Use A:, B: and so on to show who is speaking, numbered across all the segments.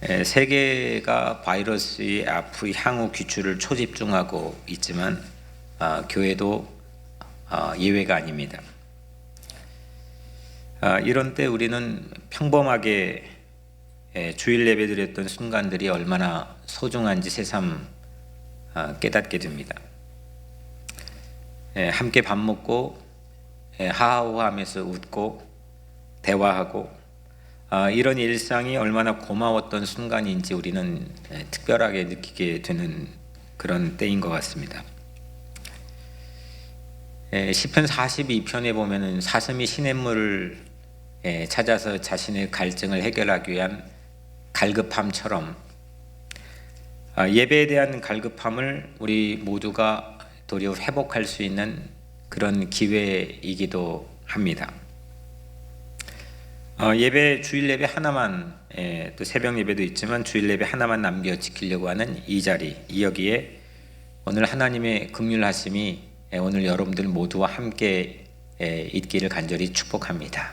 A: 세계가 바이러스의 앞의 향후 귀출을 초집중하고 있지만 교회도 예외가 아닙니다. 이런 때 우리는 평범하게 주일 예배드렸던 순간들이 얼마나 소중한지 새삼 깨닫게 됩니다. 함께 밥 먹고 하하호하면서 웃고 대화하고 이런 일상이 얼마나 고마웠던 순간인지 우리는 특별하게 느끼게 되는 그런 때인 것 같습니다. 시편 42편에 보면은 사슴이 시냇물을 찾아서 자신의 갈증을 해결하기 위한 갈급함처럼 예배에 대한 갈급함을 우리 모두가 도리어 회복할 수 있는 그런 기회이기도 합니다. 주일 예배 하나만, 또 새벽 예배도 있지만 주일 예배 하나만 남겨 지키려고 하는 이 자리, 여기에 오늘 하나님의 긍휼하심이 오늘 여러분들 모두와 함께 있기를 간절히 축복합니다.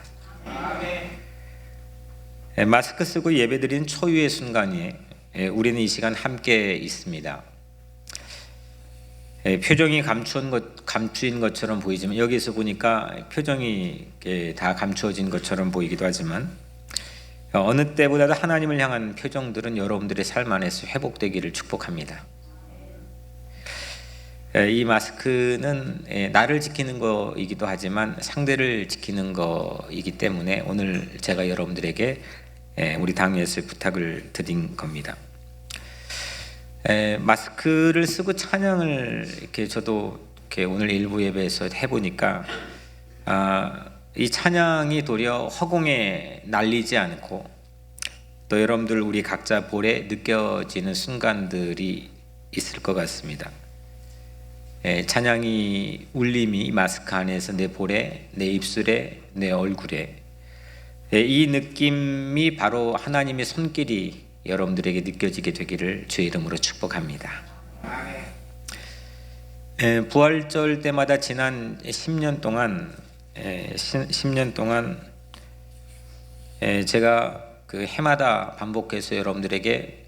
A: 마스크 쓰고 예배드린 초유의 순간에 우리는 이 시간 함께 있습니다. 표정이 감추인 것처럼 보이지만 여기서 보니까 표정이 다 감추어진 것처럼 보이기도 하지만 어느 때보다도 하나님을 향한 표정들은 여러분들의 삶 안에서 회복되기를 축복합니다. 이 마스크는 나를 지키는 거이기도 하지만 상대를 지키는 거이기 때문에 오늘 제가 여러분들에게 우리 당회에서 부탁을 드린 겁니다. 마스크를 쓰고 찬양을 저도 오늘 일부 예배에서 해보니까 이 찬양이 도리어 허공에 날리지 않고 또 여러분들 우리 각자 볼에 느껴지는 순간들이 있을 것 같습니다. 찬양이 울림이 마스크 안에서 내 볼에, 내 입술에, 내 얼굴에 이 느낌이 바로 하나님의 손길이 여러분들에게 느껴지게 되기를 주의 이름으로 축복합니다. 부활절 때마다 지난 10년 동안 제가 그 해마다 반복해서 여러분들에게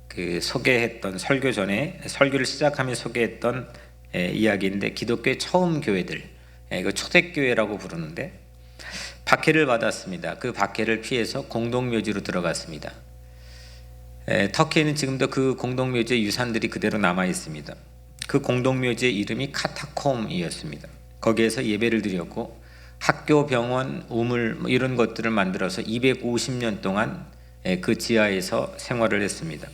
A: 그 소개했던 설교 전에 설교를 시작하며 소개했던 이야기인데 기독교의 처음 교회들, 이거 초대교회라고 부르는데 박해를 받았습니다. 그 박해를 피해서 공동묘지로 들어갔습니다. 터키에는 지금도 그 공동묘지의 유산들이 그대로 남아 있습니다. 그 공동묘지의 이름이 카타콤이었습니다. 거기에서 예배를 드렸고 학교, 병원, 우물 이런 것들을 만들어서 250년 동안 그 지하에서 생활을 했습니다.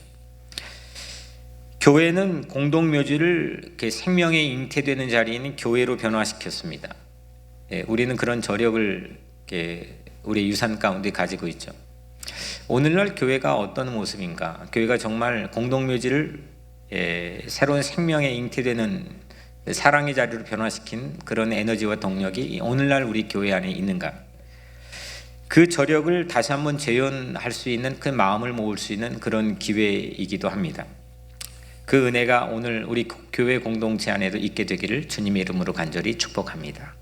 A: 교회는 공동묘지를 생명의 잉태되는 자리에 있는 교회로 변화시켰습니다. 우리는 그런 저력을 우리 유산 가운데 가지고 있죠. 오늘날 교회가 어떤 모습인가? 교회가 정말 공동묘지를 새로운 생명의 잉태되는 사랑의 자리로 변화시킨 그런 에너지와 동력이 오늘날 우리 교회 안에 있는가? 그 저력을 다시 한번 재현할 수 있는 그 마음을 모을 수 있는 그런 기회이기도 합니다. 그 은혜가 오늘 우리 교회 공동체 안에도 있게 되기를 주님의 이름으로 간절히 축복합니다.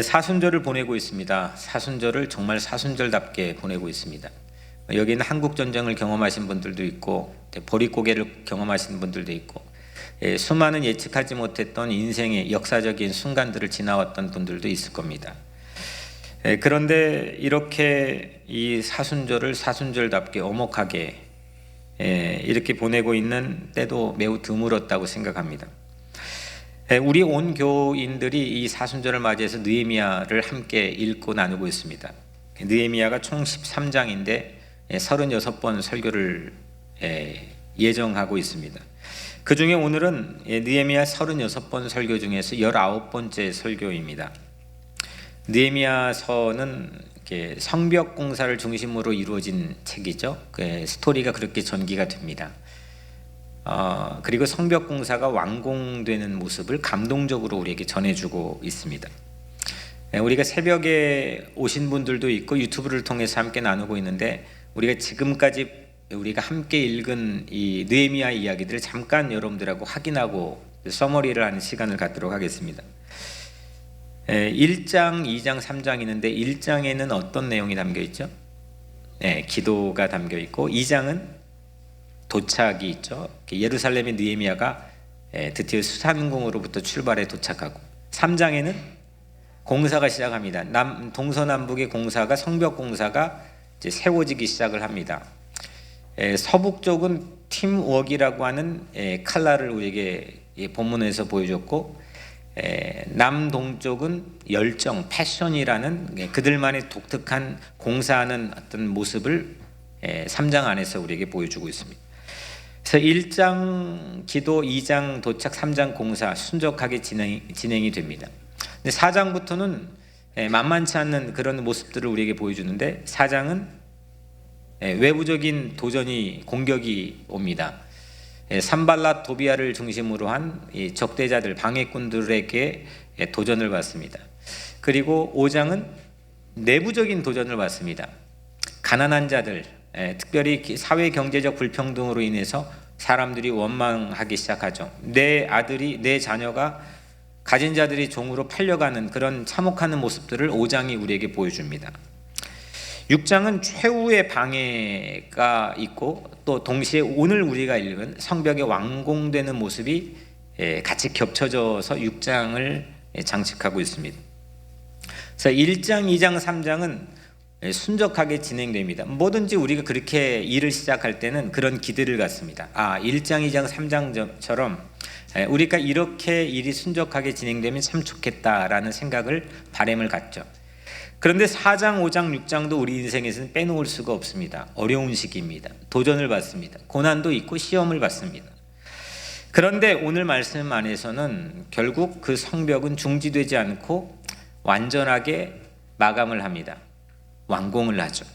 A: 사순절을 보내고 있습니다. 사순절을 정말 사순절답게 보내고 있습니다. 여기는 한국전쟁을 경험하신 분들도 있고 보릿고개를 경험하신 분들도 있고 수많은 예측하지 못했던 인생의 역사적인 순간들을 지나왔던 분들도 있을 겁니다. 그런데 이렇게 이 사순절을 사순절답게 오목하게 이렇게 보내고 있는 때도 매우 드물었다고 생각합니다. 우리 온 교인들이 이 사순절을 맞이해서 느헤미야를 함께 읽고 나누고 있습니다. 느헤미야가 총 13장인데 36번 설교를 예정하고 있습니다. 그 중에 오늘은 느헤미야 36번 설교 중에서 19번째 설교입니다. 느헤미야서는 성벽 공사를 중심으로 이루어진 책이죠. 스토리가 그렇게 전개가 됩니다. 그리고 성벽 공사가 완공되는 모습을 감동적으로 우리에게 전해주고 있습니다. 우리가 새벽에 오신 분들도 있고 유튜브를 통해서 함께 나누고 있는데 우리가 지금까지 우리가 함께 읽은 이 느헤미야 이야기들을 잠깐 여러분들하고 확인하고 서머리를 하는 시간을 갖도록 하겠습니다. 1장, 2장, 3장 있는데 1장에는 어떤 내용이 담겨 있죠? 기도가 담겨 있고, 2장은 도착이 있죠. 예루살렘의 느헤미야가 드디어 수산궁으로부터 출발해 도착하고, 3장에는 공사가 시작합니다. 동서남북의 공사가, 성벽 공사가 이제 세워지기 시작을 합니다. 서북 쪽은 팀워크라고 하는 칼라를 우리에게 본문에서 보여줬고, 남동쪽은 열정, 패션이라는 그들만의 독특한 공사하는 어떤 모습을 3장 안에서 우리에게 보여주고 있습니다. 그래서 1장 기도, 2장 도착, 3장 공사 순적하게 진행이 됩니다. 근데 4장부터는 만만치 않는 그런 모습들을 우리에게 보여주는데, 4장은 외부적인 도전이, 공격이 옵니다. 산발랏 도비아를 중심으로 한 적대자들, 방해꾼들에게 도전을 받습니다. 그리고 5장은 내부적인 도전을 받습니다. 가난한 자들, 특별히 사회 경제적 불평등으로 인해서 사람들이 원망하기 시작하죠. 내 아들이, 내 자녀가 가진 자들이 종으로 팔려가는 그런 참혹하는 모습들을 5장이 우리에게 보여줍니다. 6장은 최후의 방해가 있고, 또 동시에 오늘 우리가 읽은 성벽의 완공되는 모습이 같이 겹쳐져서 6장을 장식하고 있습니다. 그래서 1장, 2장, 3장은 순적하게 진행됩니다. 뭐든지 우리가 그렇게 일을 시작할 때는 그런 기대를 갖습니다. 1장, 2장, 3장처럼 우리가 이렇게 일이 순적하게 진행되면 참 좋겠다라는 생각을, 바람을 갖죠. 그런데 4장, 5장, 6장도 우리 인생에서는 빼놓을 수가 없습니다. 어려운 시기입니다. 도전을 받습니다. 고난도 있고 시험을 받습니다. 그런데 오늘 말씀 안에서는 결국 그 성벽은 중지되지 않고 완전하게 마감을 합니다. 완공을 하죠.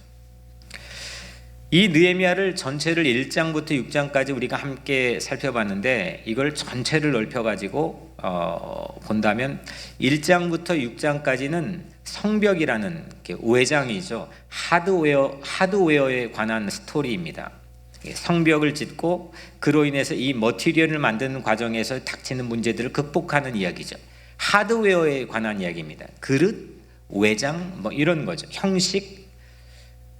A: 이 느헤미야를 전체를 1장부터 6장까지 우리가 함께 살펴봤는데, 이걸 전체를 넓혀가지고 본다면 1장부터 6장까지는 성벽이라는 외장이죠. 하드웨어에 관한 스토리입니다. 성벽을 짓고 그로 인해서 이 머티리얼을 만드는 과정에서 닥치는 문제들을 극복하는 이야기죠. 하드웨어에 관한 이야기입니다. 그릇, 외장, 이런 거죠. 형식.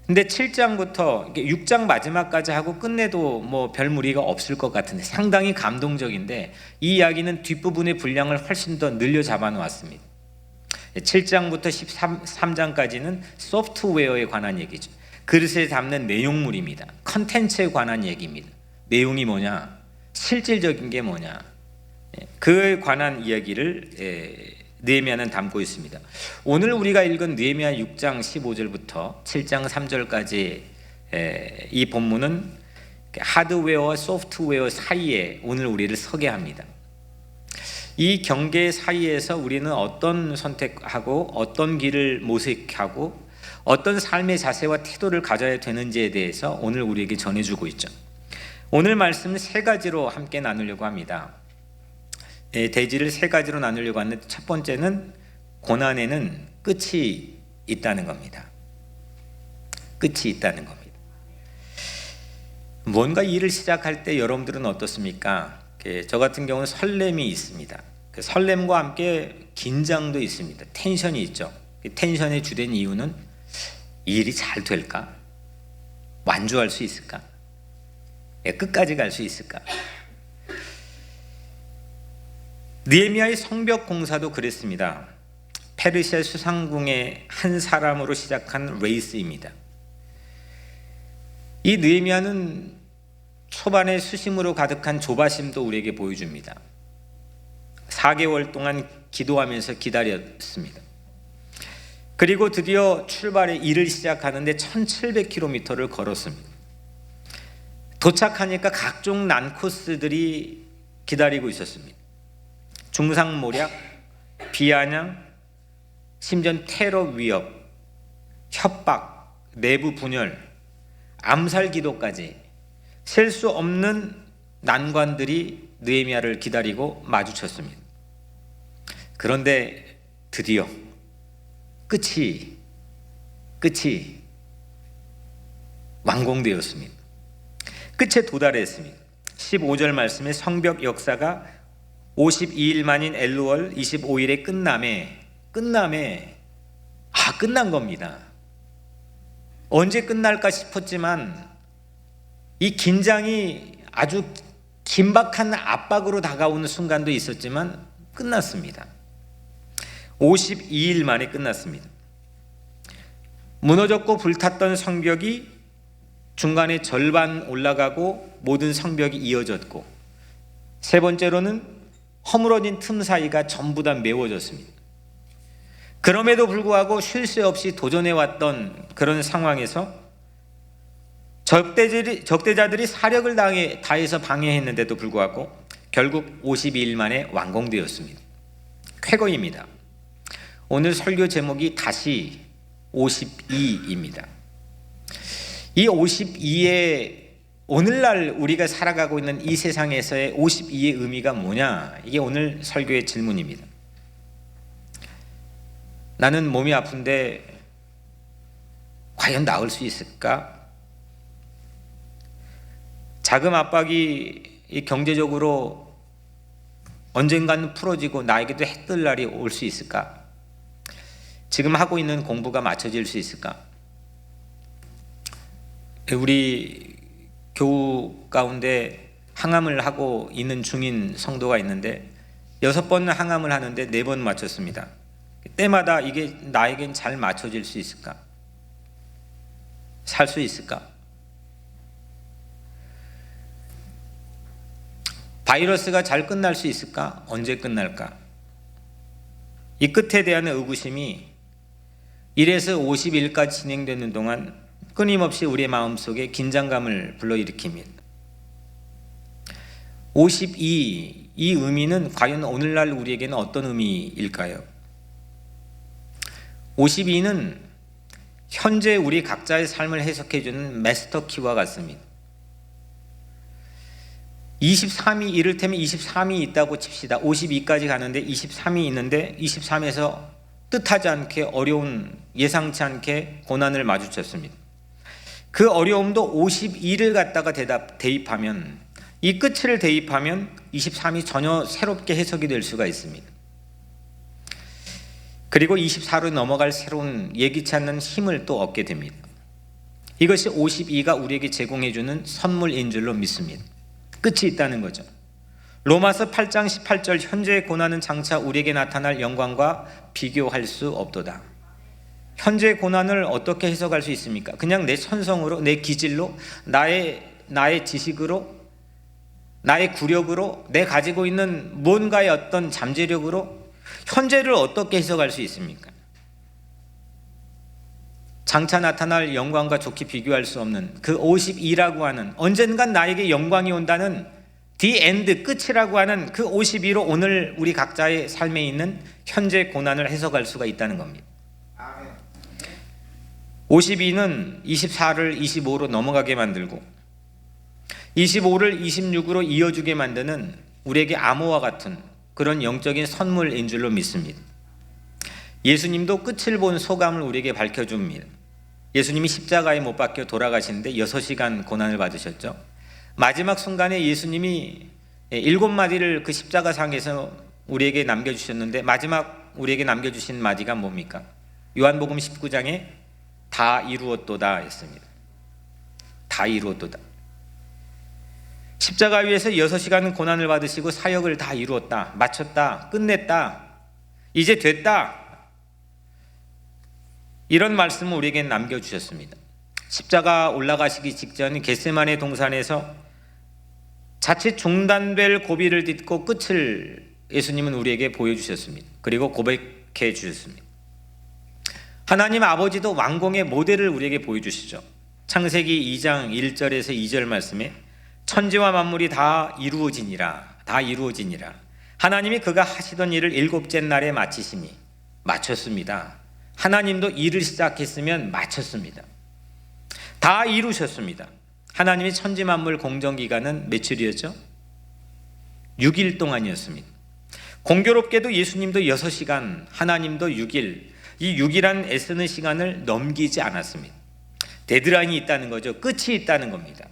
A: 근데 7장부터 6장 마지막까지 하고 끝내도 별 무리가 없을 것 같은데, 상당히 감동적인데 이 이야기는 뒷부분의 분량을 훨씬 더 늘려 잡아 놓았습니다. 7장부터 13장까지는 소프트웨어에 관한 얘기죠. 그릇에 담는 내용물입니다. 컨텐츠에 관한 얘기입니다. 내용이 뭐냐, 실질적인 게 뭐냐, 그에 관한 이야기를 느헤미야는 담고 있습니다. 오늘 우리가 읽은 느헤미야 6장 15절부터 7장 3절까지 이 본문은 하드웨어와 소프트웨어 사이에 오늘 우리를 서게 합니다. 이 경계 사이에서 우리는 어떤 선택하고 어떤 길을 모색하고 어떤 삶의 자세와 태도를 가져야 되는지에 대해서 오늘 우리에게 전해주고 있죠. 오늘 말씀은 세 가지로 함께 나누려고 합니다. 대지를 세 가지로 나누려고 하는데, 첫 번째는 고난에는 끝이 있다는 겁니다. 끝이 있다는 겁니다. 뭔가 일을 시작할 때 여러분들은 어떻습니까? 저 같은 경우는 설렘이 있습니다. 그 설렘과 함께 긴장도 있습니다. 텐션이 있죠. 텐션의 주된 이유는 이 일이 잘 될까? 완주할 수 있을까? 끝까지 갈 수 있을까? 느헤미야의 성벽 공사도 그랬습니다. 페르시아 수상궁의 한 사람으로 시작한 레이스입니다. 이 느헤미야는 초반에 수심으로 가득한 조바심도 우리에게 보여줍니다. 4개월 동안 기도하면서 기다렸습니다. 그리고 드디어 출발의 일을 시작하는데 1700km를 걸었습니다. 도착하니까 각종 난코스들이 기다리고 있었습니다. 중상모략, 비아냥, 심지어 테러 위협, 협박, 내부 분열, 암살 기도까지 셀 수 없는 난관들이 느헤미야를 기다리고 마주쳤습니다. 그런데 드디어 끝이 완공되었습니다. 끝에 도달했습니다. 15절 말씀에 성벽 역사가 52일 만인 엘루월 25일에 끝난 겁니다. 언제 끝날까 싶었지만 이 긴장이 아주 긴박한 압박으로 다가오는 순간도 있었지만 끝났습니다. 52일 만에 끝났습니다. 무너졌고 불탔던 성벽이 중간에 절반 올라가고 모든 성벽이 이어졌고, 세 번째로는 허물어진 틈 사이가 전부 다 메워졌습니다. 그럼에도 불구하고 쉴 새 없이 도전해왔던 그런 상황에서 적대자들이 사력을 다해서 방해했는데도 불구하고 결국 52일 만에 완공되었습니다. 쾌거입니다. 오늘 설교 제목이 다시 52입니다. 이 52의 오늘날 우리가 살아가고 있는 이 세상에서의 52의 의미가 뭐냐? 이게 오늘 설교의 질문입니다. 나는 몸이 아픈데 과연 나을 수 있을까? 자금 압박이 경제적으로 언젠가는 풀어지고 나에게도 해뜰 날이 올 수 있을까? 지금 하고 있는 공부가 맞춰질 수 있을까? 우리 교우 가운데 항암을 하고 있는 중인 성도가 있는데 6번 항암을 하는데 4번 맞췄습니다. 때마다 이게 나에겐 잘 맞춰질 수 있을까? 살 수 있을까? 바이러스가 잘 끝날 수 있을까? 언제 끝날까? 이 끝에 대한 의구심이 1에서 50일까지 진행되는 동안 끊임없이 우리의 마음속에 긴장감을 불러일으킵니다. 52, 이 의미는 과연 오늘날 우리에게는 어떤 의미일까요? 52는 현재 우리 각자의 삶을 해석해주는 마스터 키와 같습니다. 23이 이를테면 23이 있다고 칩시다. 52까지 가는데 23이 있는데 23에서 뜻하지 않게 어려운, 예상치 않게 고난을 마주쳤습니다. 그 어려움도 52를 갖다가 대입하면, 이 끝을 대입하면 23이 전혀 새롭게 해석이 될 수가 있습니다. 그리고 24로 넘어갈 새로운 예기치 않는 힘을 또 얻게 됩니다. 이것이 52가 우리에게 제공해주는 선물인 줄로 믿습니다. 끝이 있다는 거죠. 로마서 8장 18절, 현재의 고난은 장차 우리에게 나타날 영광과 비교할 수 없도다. 현재의 고난을 어떻게 해석할 수 있습니까? 그냥 내 천성으로, 내 기질로, 나의 지식으로, 나의 구력으로, 내 가지고 있는 뭔가의 어떤 잠재력으로 현재를 어떻게 해석할 수 있습니까? 장차 나타날 영광과 좋게 비교할 수 없는 그 52라고 하는, 언젠간 나에게 영광이 온다는 the end, 끝이라고 하는 그 52로 오늘 우리 각자의 삶에 있는 현재 고난을 해석할 수가 있다는 겁니다. 52는 24를 25로 넘어가게 만들고 25를 26으로 이어주게 만드는 우리에게 암호와 같은 그런 영적인 선물인 줄로 믿습니다. 예수님도 끝을 본 소감을 우리에게 밝혀줍니다. 예수님이 십자가에 못 박혀 돌아가시는데 6시간 고난을 받으셨죠. 마지막 순간에 예수님이 7마디를 그 십자가상에서 우리에게 남겨주셨는데, 마지막 우리에게 남겨주신 마디가 뭡니까? 요한복음 19장에 다 이루었도다 했습니다. 다 이루었도다. 십자가 위에서 6시간 고난을 받으시고 사역을 다 이루었다, 마쳤다, 끝냈다, 이제 됐다, 이런 말씀을 우리에게 남겨주셨습니다. 십자가 올라가시기 직전 겟세마네 동산에서 자칫 중단될 고비를 딛고 끝을 예수님은 우리에게 보여주셨습니다. 그리고 고백해 주셨습니다. 하나님 아버지도 완공의 모델을 우리에게 보여주시죠. 창세기 2장 1절에서 2절 말씀에 천지와 만물이 다 이루어지니라, 다 이루어지니라. 하나님이 그가 하시던 일을 7째 날에 마치시니, 마쳤습니다. 하나님도 일을 시작했으면 마쳤습니다. 다 이루셨습니다. 하나님의 천지 만물 공정기간은 며칠이었죠? 6일 동안이었습니다. 공교롭게도 예수님도 6시간, 하나님도 6일, 이 6일한 애쓰는 시간을 넘기지 않았습니다. 데드라인이 있다는 거죠. 끝이 있다는 겁니다.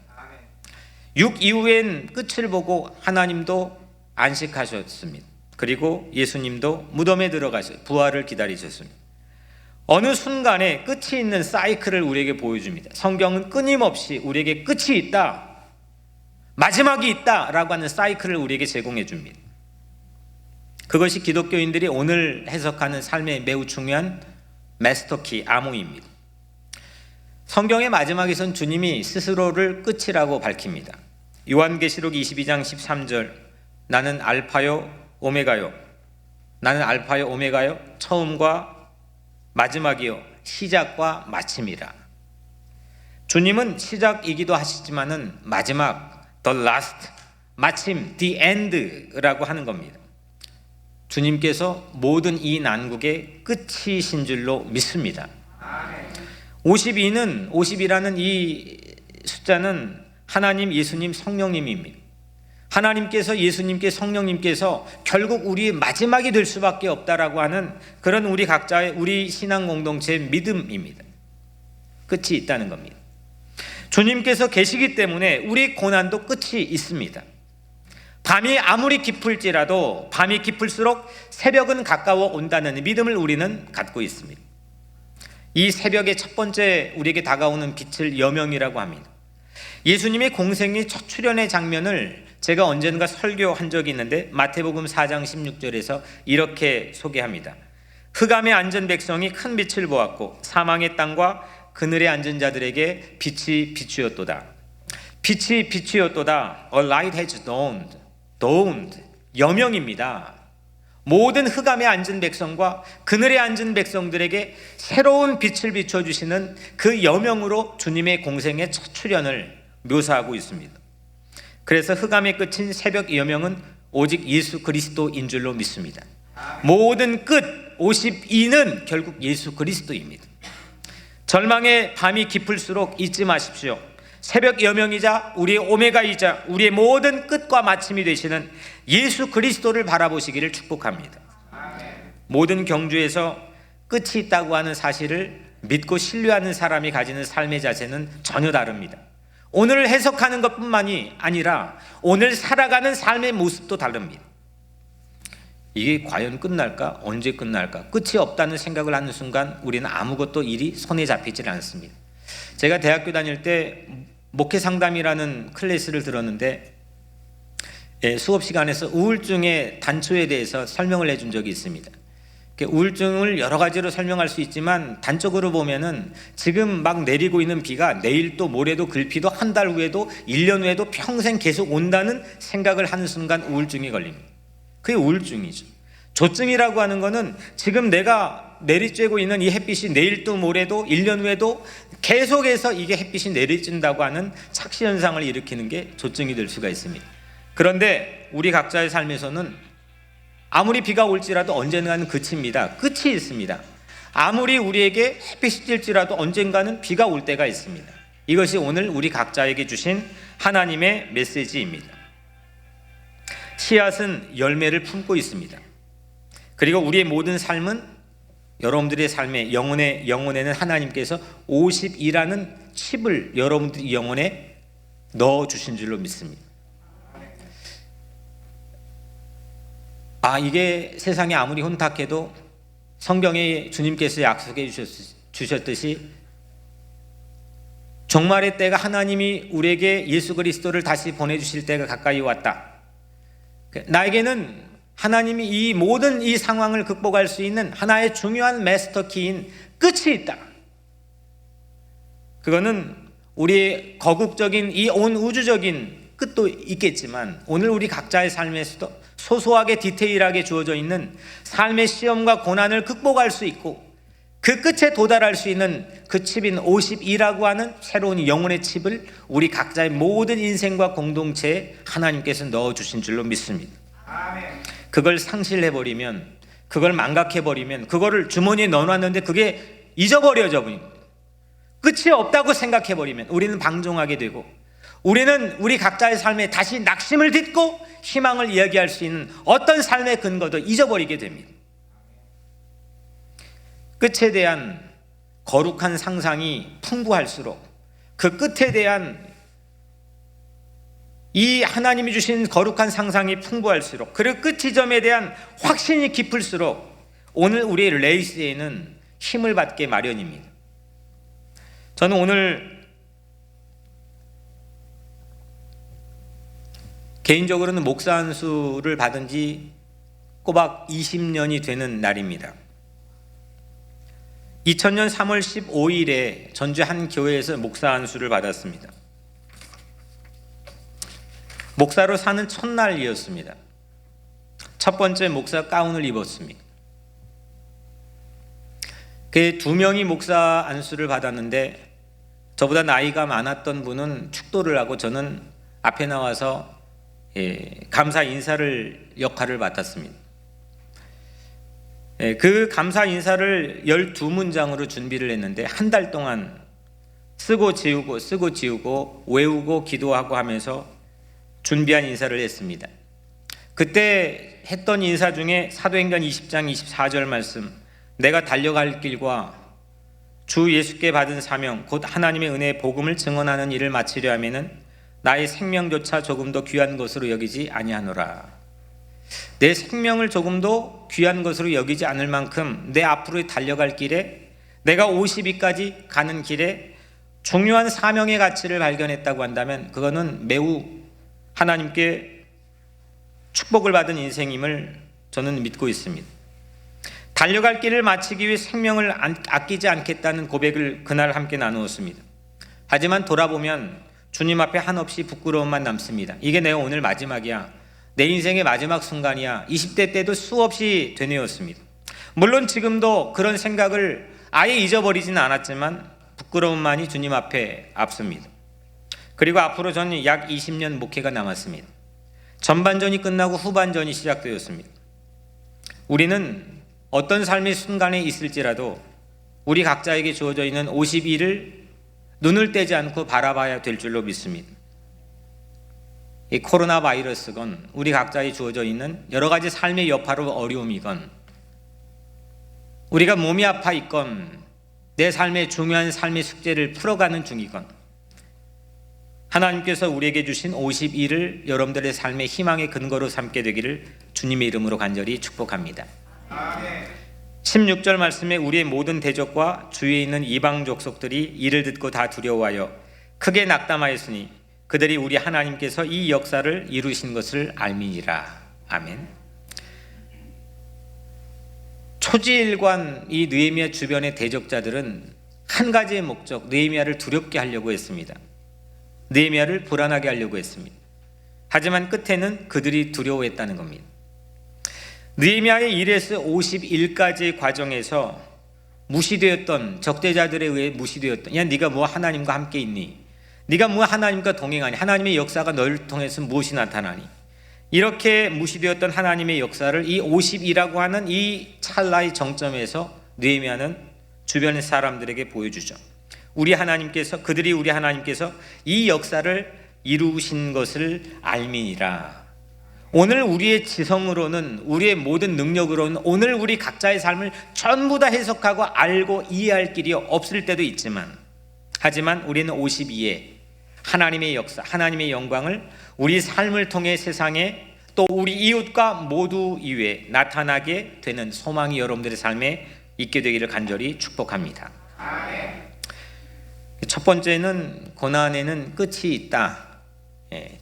A: 6 이후엔 끝을 보고 하나님도 안식하셨습니다. 그리고 예수님도 무덤에 들어가서 부활을 기다리셨습니다. 어느 순간에 끝이 있는 사이클을 우리에게 보여줍니다. 성경은 끊임없이 우리에게 끝이 있다, 마지막이 있다라고 하는 사이클을 우리에게 제공해 줍니다. 그것이 기독교인들이 오늘 해석하는 삶의 매우 중요한 마스터키, 암호입니다. 성경의 마지막에선 주님이 스스로를 끝이라고 밝힙니다. 요한계시록 22장 13절, 나는 알파요 오메가요, 나는 알파요 오메가요, 처음과 마지막이요 시작과 마침이라. 주님은 시작이기도 하시지만은 마지막, the last, 마침, the end라고 하는 겁니다. 주님께서 모든 이 난국의 끝이신 줄로 믿습니다. 52라는 이 숫자는 하나님, 예수님, 성령님입니다. 하나님께서, 예수님께, 성령님께서 결국 우리의 마지막이 될 수밖에 없다라고 하는 그런 우리 각자의, 우리 신앙 공동체의 믿음입니다. 끝이 있다는 겁니다. 주님께서 계시기 때문에 우리 고난도 끝이 있습니다. 밤이 아무리 깊을지라도 밤이 깊을수록 새벽은 가까워 온다는 믿음을 우리는 갖고 있습니다. 이 새벽의 첫 번째 우리에게 다가오는 빛을 여명이라고 합니다. 예수님의 공생의 첫 출현의 장면을 제가 언젠가 설교한 적이 있는데 마태복음 4장 16절에서 이렇게 소개합니다. 흑암에 앉은 백성이 큰 빛을 보았고 사망의 땅과 그늘에 앉은 자들에게 빛이 비추었도다. 빛이 비추었도다. A light has dawned. dawned. 여명입니다. 모든 흑암에 앉은 백성과 그늘에 앉은 백성들에게 새로운 빛을 비춰주시는 그 여명으로 주님의 공생의 첫 출현을 묘사하고 있습니다. 그래서 흑암의 끝인 새벽 여명은 오직 예수 그리스도인 줄로 믿습니다. 모든 끝 52는 결국 예수 그리스도입니다. 절망의 밤이 깊을수록 잊지 마십시오. 새벽 여명이자 우리의 오메가이자 우리의 모든 끝과 마침이 되시는 예수 그리스도를 바라보시기를 축복합니다. 모든 경주에서 끝이 있다고 하는 사실을 믿고 신뢰하는 사람이 가지는 삶의 자세는 전혀 다릅니다. 오늘 해석하는 것뿐만이 아니라 오늘 살아가는 삶의 모습도 다릅니다. 이게 과연 끝날까? 언제 끝날까? 끝이 없다는 생각을 하는 순간 우리는 아무것도 일이 손에 잡히질 않습니다. 제가 대학교 다닐 때 목회 상담이라는 클래스를 들었는데 수업 시간에서 우울증의 단초에 대해서 설명을 해준 적이 있습니다. 우울증을 여러 가지로 설명할 수 있지만 단적으로 보면은 지금 막 내리고 있는 비가 내일 또 모레도 글피도 한 달 후에도 1년 후에도 평생 계속 온다는 생각을 하는 순간 우울증이 걸립니다. 그게 우울증이죠. 조증이라고 하는 거는 지금 내가 내리쬐고 있는 이 햇빛이 내일 또 모레도 1년 후에도 계속해서 이게 햇빛이 내리쬐다고 하는 착시현상을 일으키는 게 조증이 될 수가 있습니다. 그런데 우리 각자의 삶에서는 아무리 비가 올지라도 언젠가는 그칩니다. 끝이 있습니다. 아무리 우리에게 햇빛이 찔지라도 언젠가는 비가 올 때가 있습니다. 이것이 오늘 우리 각자에게 주신 하나님의 메시지입니다. 씨앗은 열매를 품고 있습니다. 그리고 우리의 모든 삶은 여러분들의 삶의 영혼에는 하나님께서 52라는 칩을 여러분들 영혼에 넣어주신 줄로 믿습니다. 이게 세상이 아무리 혼탁해도 성경에 주님께서 약속해 주셨듯이 종말의 때가 하나님이 우리에게 예수 그리스도를 다시 보내주실 때가 가까이 왔다. 나에게는 하나님이 이 모든 이 상황을 극복할 수 있는 하나의 중요한 마스터키인 끝이 있다. 그거는 우리의 거국적인 이 온 우주적인 끝도 있겠지만 오늘 우리 각자의 삶에서도 소소하게 디테일하게 주어져 있는 삶의 시험과 고난을 극복할 수 있고 그 끝에 도달할 수 있는 그 칩인 52라고 하는 새로운 영혼의 칩을 우리 각자의 모든 인생과 공동체에 하나님께서 넣어주신 줄로 믿습니다. 그걸 상실해버리면, 그걸 망각해버리면, 그거를 주머니에 넣어놨는데 그게 잊어버려져 버립니다. 끝이 없다고 생각해버리면 우리는 방종하게 되고 우리는 우리 각자의 삶에 다시 낙심을 딛고 희망을 이야기할 수 있는 어떤 삶의 근거도 잊어버리게 됩니다. 끝에 대한 거룩한 상상이 풍부할수록 그 끝에 대한 이 하나님이 주신 거룩한 상상이 풍부할수록 그 끝 지점에 대한 확신이 깊을수록 오늘 우리의 레이스에는 힘을 받게 마련입니다. 저는 오늘 개인적으로는 목사 안수를 받은 지 꼬박 20년이 되는 날입니다. 2000년 3월 15일에 전주 한 교회에서 목사 안수를 받았습니다. 목사로 사는 첫날이었습니다. 첫 번째 목사 가운을 입었습니다. 그 2명이 목사 안수를 받았는데 저보다 나이가 많았던 분은 축도를 하고 저는 앞에 나와서 감사 인사를 역할을 맡았습니다. 그 감사 인사를 12문장으로 준비를 했는데 한 달 동안 쓰고 지우고 외우고 기도하고 하면서 준비한 인사를 했습니다. 그때 했던 인사 중에 사도행전 20장 24절 말씀, 내가 달려갈 길과 주 예수께 받은 사명 곧 하나님의 은혜의 복음을 증언하는 일을 마치려 하면은 나의 생명조차 조금도 귀한 것으로 여기지 아니하노라. 내 생명을 조금도 귀한 것으로 여기지 않을 만큼 내 앞으로 달려갈 길에, 내가 52까지 가는 길에 중요한 사명의 가치를 발견했다고 한다면 그거는 매우 하나님께 축복을 받은 인생임을 저는 믿고 있습니다. 달려갈 길을 마치기 위해 생명을 아끼지 않겠다는 고백을 그날 함께 나누었습니다. 하지만 돌아보면 주님 앞에 한없이 부끄러움만 남습니다. 이게 내가 오늘 마지막이야, 내 인생의 마지막 순간이야. 20대 때도 수없이 되뇌었습니다. 물론 지금도 그런 생각을 아예 잊어버리지는 않았지만 부끄러움만이 주님 앞에 앞섭니다. 그리고 앞으로 저는 약 20년 목회가 남았습니다. 전반전이 끝나고 후반전이 시작되었습니다. 우리는 어떤 삶의 순간에 있을지라도 우리 각자에게 주어져 있는 52를 눈을 떼지 않고 바라봐야 될 줄로 믿습니다. 이 코로나 바이러스건 우리 각자에 주어져 있는 여러 가지 삶의 여파로 어려움이건, 우리가 몸이 아파 있건 내 삶의 중요한 삶의 숙제를 풀어가는 중이건, 하나님께서 우리에게 주신 52를 여러분들의 삶의 희망의 근거로 삼게 되기를 주님의 이름으로 간절히 축복합니다. 16절 말씀에 우리의 모든 대적과 주위에 있는 이방 족속들이 이를 듣고 다 두려워하여 크게 낙담하였으니 그들이 우리 하나님께서 이 역사를 이루신 것을 알미니라. 아멘. 초지일관 이 느헤미야 주변의 대적자들은 한 가지의 목적, 느헤미야를 두렵게 하려고 했습니다. 느헤미야를 불안하게 하려고 했습니다. 하지만 끝에는 그들이 두려워했다는 겁니다. 느헤미야의 1에서 51까지의 과정에서 무시되었던, 적대자들에 의해 무시되었던, 야 네가 뭐 하나님과 함께 있니? 네가 뭐 하나님과 동행하니? 하나님의 역사가 너를 통해서 무엇이 나타나니? 이렇게 무시되었던 하나님의 역사를 이 50이라고 하는 이 찰나의 정점에서 느헤미야는 주변의 사람들에게 보여주죠. 그들이 우리 하나님께서 이 역사를 이루신 것을 알미니라. 오늘 우리의 지성으로는, 우리의 모든 능력으로는 오늘 우리 각자의 삶을 전부 다 해석하고 알고 이해할 길이 없을 때도 있지만, 하지만 우리는 52에 하나님의 역사, 하나님의 영광을 우리 삶을 통해 세상에 또 우리 이웃과 모두 이외에 나타나게 되는 소망이 여러분들의 삶에 있게 되기를 간절히 축복합니다. 첫 번째는 고난에는 끝이 있다.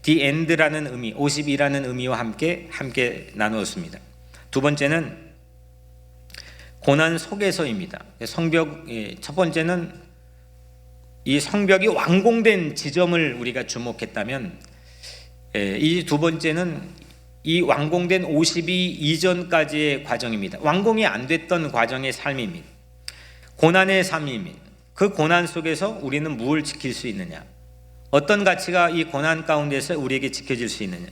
A: The end라는 의미, 52라는 의미와 함께 나누었습니다. 두 번째는 고난 속에서입니다. 첫 번째는 이 성벽이 완공된 지점을 우리가 주목했다면, 이 두 번째는 이 완공된 52 이전까지의 과정입니다. 완공이 안 됐던 과정의 삶입니다. 고난의 삶입니다. 그 고난 속에서 우리는 무엇을 지킬 수 있느냐? 어떤 가치가 이 고난 가운데서 우리에게 지켜질 수 있느냐?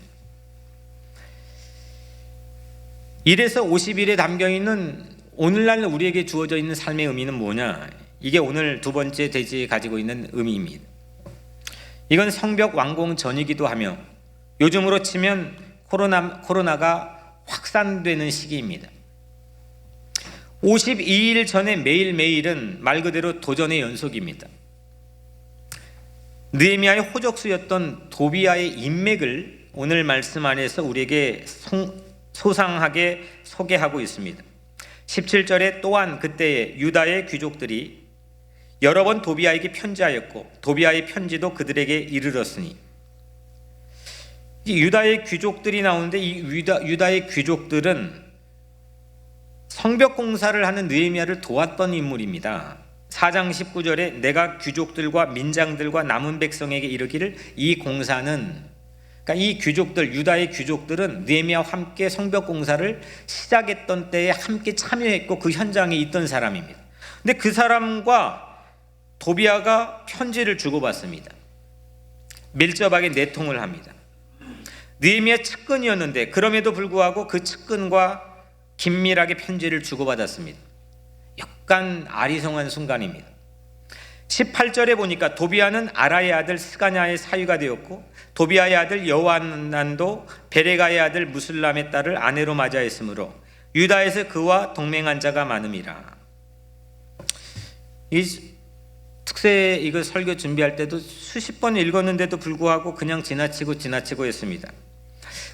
A: 1에서 50일에 담겨있는 오늘날 우리에게 주어져 있는 삶의 의미는 뭐냐? 이게 오늘 두 번째 대지에 가지고 있는 의미입니다. 이건 성벽 완공 전이기도 하며 요즘으로 치면 코로나가 확산되는 시기입니다. 52일 전에 매일매일은 말 그대로 도전의 연속입니다. 느헤미야의 호적수였던 도비아의 인맥을 오늘 말씀 안에서 우리에게 소상하게 소개하고 있습니다. 17절에 또한 그때에 유다의 귀족들이 여러 번 도비아에게 편지하였고 도비아의 편지도 그들에게 이르렀으니, 이 유다의 귀족들이 나오는데 이 유다의 귀족들은 성벽 공사를 하는 느헤미야를 도왔던 인물입니다. 4장 19절에 내가 귀족들과 민장들과 남은 백성에게 이르기를 이 공사는, 그러니까 이 귀족들, 유다의 귀족들은 느헤미야와 함께 성벽 공사를 시작했던 때에 함께 참여했고 그 현장에 있던 사람입니다. 근데 그 사람과 도비아가 편지를 주고받습니다. 밀접하게 내통을 합니다. 느헤미야 측근이었는데 그럼에도 불구하고 그 측근과 긴밀하게 편지를 주고받았습니다. 약간 아리송한 순간입니다. 18절에 보니까 도비아는 아라의 아들 스가냐의 사위가 되었고 도비아의 아들 여호하난도 베레가의 아들 무술람의 딸을 아내로 맞이하였으므로 유다에서 그와 동맹한 자가 많음이라. 이 특세 이거 설교 준비할 때도 수십 번 읽었는데도 불구하고 그냥 지나치고 했습니다.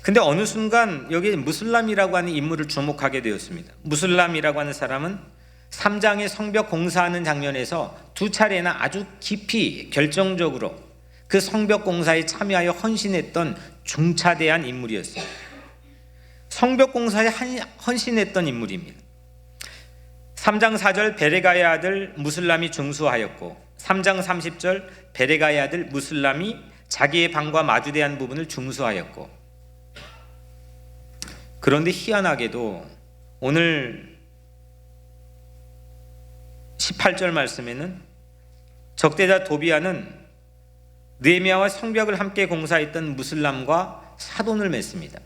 A: 근데 어느 순간 여기 무술람이라고 하는 인물을 주목하게 되었습니다. 무술람이라고 하는 사람은 3장의 성벽 공사하는 장면에서 두 차례나 아주 깊이 결정적으로 그 성벽 공사에 참여하여 헌신했던 중차대한 인물이었습니다. 성벽 공사에 헌신했던 인물입니다. 3장 4절 베레가의 아들 무술람이 중수하였고 3장 30절 베레가의 아들 무술람이 자기의 방과 마주대한 부분을 중수하였고, 그런데 희한하게도 오늘 18절 말씀에는 적대자 도비아는 느헤미야와 성벽을 함께 공사했던 무술람과 사돈을 맺습니다.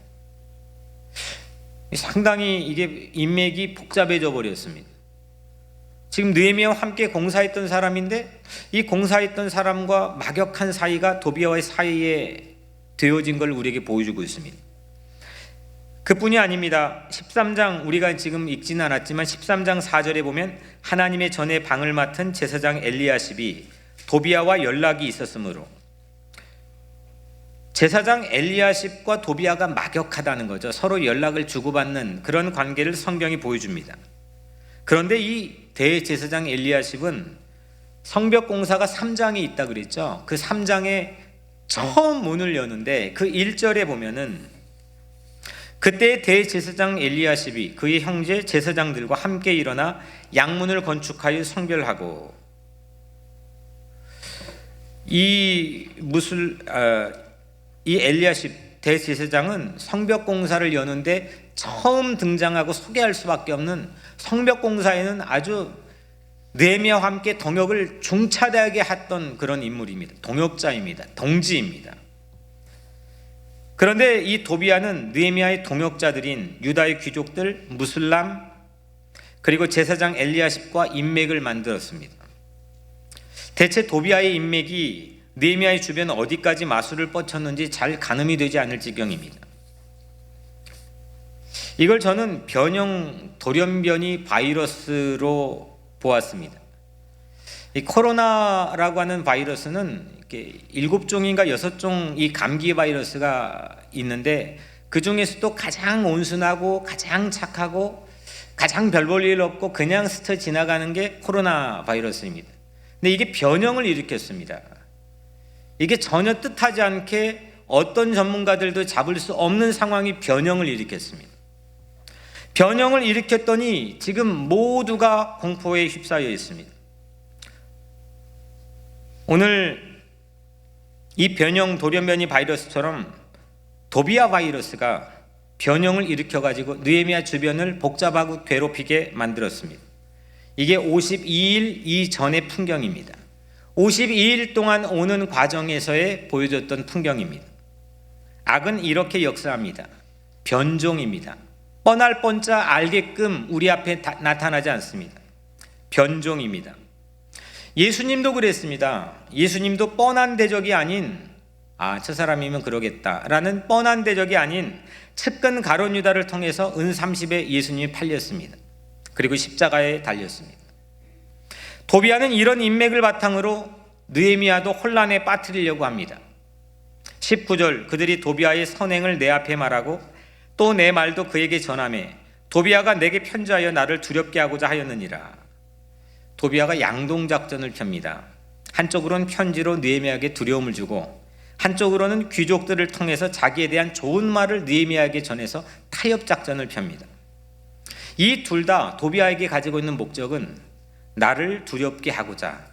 A: 상당히 이게 인맥이 복잡해져 버렸습니다. 지금 느헤미야와 함께 공사했던 사람인데 이 공사했던 사람과 막역한 사이가 도비아와의 사이에 되어진 걸 우리에게 보여주고 있습니다. 그뿐이 아닙니다. 13장 우리가 지금 읽지는 않았지만 13장 4절에 보면 하나님의 전에 방을 맡은 제사장 엘리야십이 도비아와 연락이 있었으므로, 제사장 엘리야십과 도비아가 막역하다는 거죠. 서로 연락을 주고받는 그런 관계를 성경이 보여줍니다. 그런데 이 대제사장 엘리야십은 성벽 공사가 3장에 있다 그랬죠. 그 3장에 처음 문을 여는데 그 1절에 보면은 그때 대제사장 엘리야십이 그의 형제 제사장들과 함께 일어나 양문을 건축하여 성별하고, 이 엘리야십 대제사장은 성벽 공사를 여는데 처음 등장하고 소개할 수밖에 없는, 성벽 공사에는 아주 느헤미야와 함께 동역을 중차대하게 했던 그런 인물입니다. 동역자입니다. 동지입니다. 그런데 이 도비아는 느헤미야의 동역자들인 유다의 귀족들 무술람 그리고 제사장 엘리야십과 인맥을 만들었습니다. 대체 도비아의 인맥이 느헤미야의 주변 어디까지 마술을 뻗쳤는지 잘 가늠이 되지 않을 지경입니다. 이걸 저는 변형 돌연변이 바이러스로 보았습니다. 이 코로나라고 하는 바이러스는 7종인가 6종 이 감기 바이러스가 있는데 그 중에서도 가장 온순하고 가장 착하고 가장 별 볼 일 없고 그냥 스쳐 지나가는 게 코로나 바이러스입니다. 근데 이게 변형을 일으켰습니다. 이게 전혀 뜻하지 않게 어떤 전문가들도 잡을 수 없는 상황이 변형을 일으켰습니다. 변형을 일으켰더니 지금 모두가 공포에 휩싸여 있습니다. 오늘 이 변형 돌연변이 바이러스처럼 도비아 바이러스가 변형을 일으켜가지고 느헤미야 주변을 복잡하고 괴롭히게 만들었습니다. 이게 52일 이전의 풍경입니다. 52일 동안 오는 과정에서의 보여줬던 풍경입니다. 악은 이렇게 역사합니다. 변종입니다. 뻔할 뻔짜 알게끔 우리 앞에 나타나지 않습니다. 변종입니다. 예수님도 그랬습니다. 예수님도 뻔한 대적이 아닌 저 사람이면 그러겠다라는 뻔한 대적이 아닌 측근 가룟 유다를 통해서 은 30에 예수님이 팔렸습니다. 그리고 십자가에 달렸습니다. 도비아는 이런 인맥을 바탕으로 느헤미야도 혼란에 빠뜨리려고 합니다. 19절 그들이 도비아의 선행을 내 앞에 말하고 또 내 말도 그에게 전하매 도비아가 내게 편지하여 나를 두렵게 하고자 하였느니라. 도비아가 양동작전을 펴니다. 한쪽으로는 편지로 느헤미야에게 두려움을 주고 한쪽으로는 귀족들을 통해서 자기에 대한 좋은 말을 느헤미야에게 전해서 타협작전을 펴니다. 이 둘 다 도비아에게 가지고 있는 목적은 나를 두렵게 하고자,